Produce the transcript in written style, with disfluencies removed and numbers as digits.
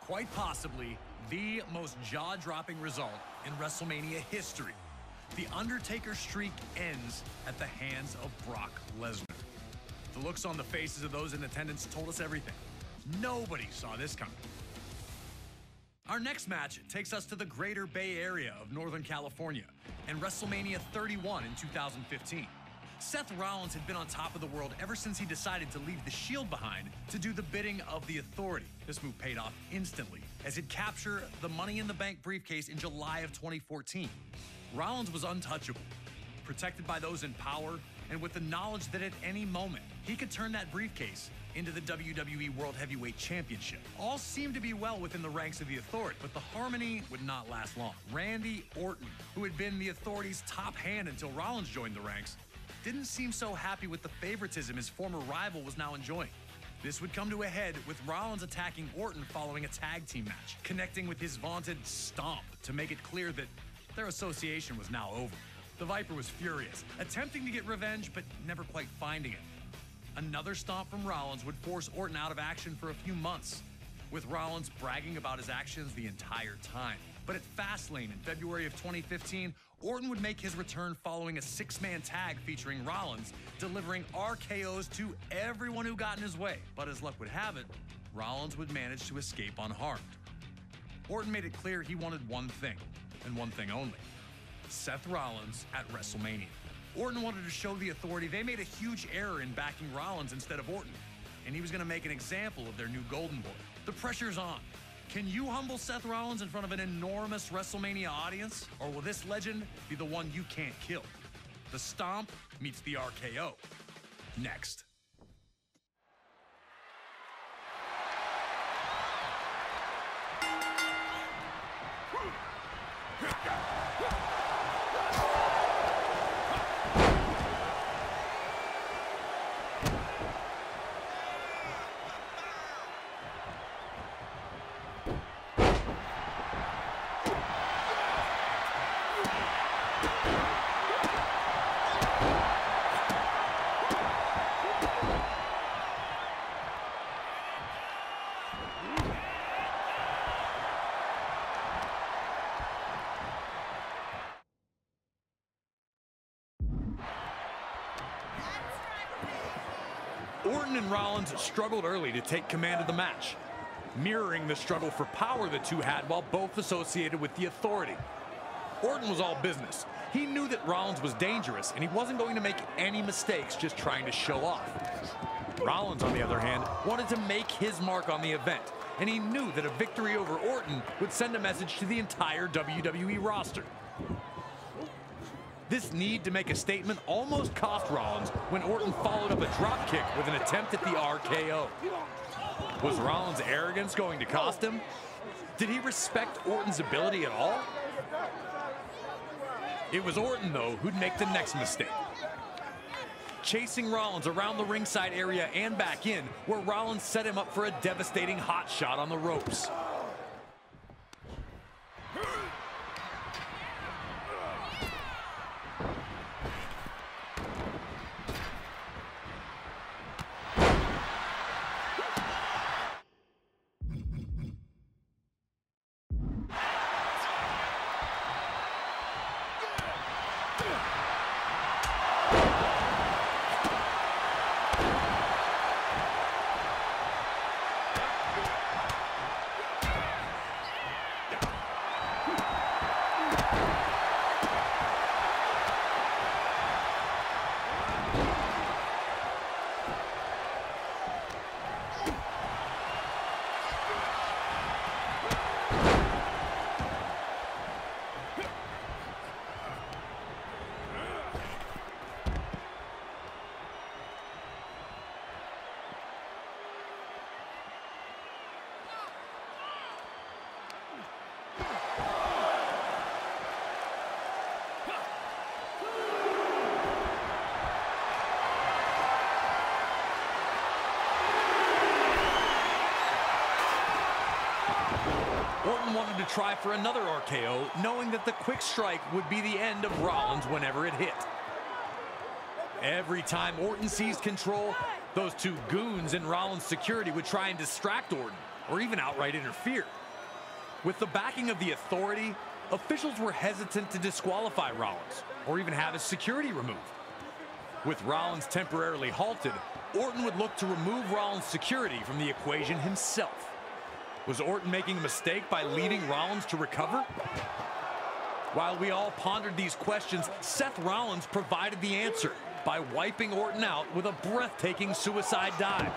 Quite possibly the most jaw-dropping result in WrestleMania history. The Undertaker streak ends at the hands of Brock Lesnar. The looks on the faces of those in attendance told us everything. Nobody saw this coming. Our next match takes us to the greater Bay Area of Northern California and WrestleMania 31 in 2015. Seth Rollins had been on top of the world ever since he decided to leave the Shield behind to do the bidding of the Authority. This move paid off instantly as he'd capture the Money in the Bank briefcase in July of 2014. Rollins was untouchable, protected by those in power, and with the knowledge that at any moment he could turn that briefcase into the WWE World Heavyweight Championship. All seemed to be well within the ranks of the Authority, but the harmony would not last long. Randy Orton, who had been the Authority's top hand until Rollins joined the ranks, didn't seem so happy with the favoritism his former rival was now enjoying. This would come to a head with Rollins attacking Orton following a tag team match, connecting with his vaunted stomp to make it clear that their association was now over. The Viper was furious, attempting to get revenge, but never quite finding it. Another stomp from Rollins would force Orton out of action for a few months, with Rollins bragging about his actions the entire time. But at Fastlane in February of 2015, Orton would make his return following a six-man tag featuring Rollins, delivering RKOs to everyone who got in his way. But as luck would have it, Rollins would manage to escape unharmed. Orton made it clear he wanted one thing, and one thing only: Seth Rollins at WrestleMania. Orton wanted to show the Authority they made a huge error in backing Rollins instead of Orton, and he was going to make an example of their new Golden Boy. The pressure's on. Can you humble Seth Rollins in front of an enormous WrestleMania audience? Or will this legend be the one you can't kill? The Stomp meets the RKO. Next. Orton and Rollins struggled early to take command of the match, mirroring the struggle for power the two had while both associated with the Authority. Orton was all business. He knew that Rollins was dangerous, and he wasn't going to make any mistakes just trying to show off. Rollins, on the other hand, wanted to make his mark on the event, and he knew that a victory over Orton would send a message to the entire WWE roster. This need to make a statement almost cost Rollins when Orton followed up a dropkick with an attempt at the RKO. Was Rollins' arrogance going to cost him? Did he respect Orton's ability at all? It was Orton, though, who'd make the next mistake, chasing Rollins around the ringside area and back in, where Rollins set him up for a devastating hot shot on the ropes. Orton wanted to try for another RKO, knowing that the quick strike would be the end of Rollins whenever it hit. Every time Orton seized control, those two goons in Rollins' security would try and distract Orton. or even outright interfere. With the backing of the authority, officials were hesitant to disqualify Rollins or even have his security removed. With Rollins temporarily halted, Orton would look to remove Rollins' security from the equation himself. Was Orton making a mistake by leaving Rollins to recover? While we all pondered these questions, Seth Rollins provided the answer by wiping Orton out with a breathtaking suicide dive.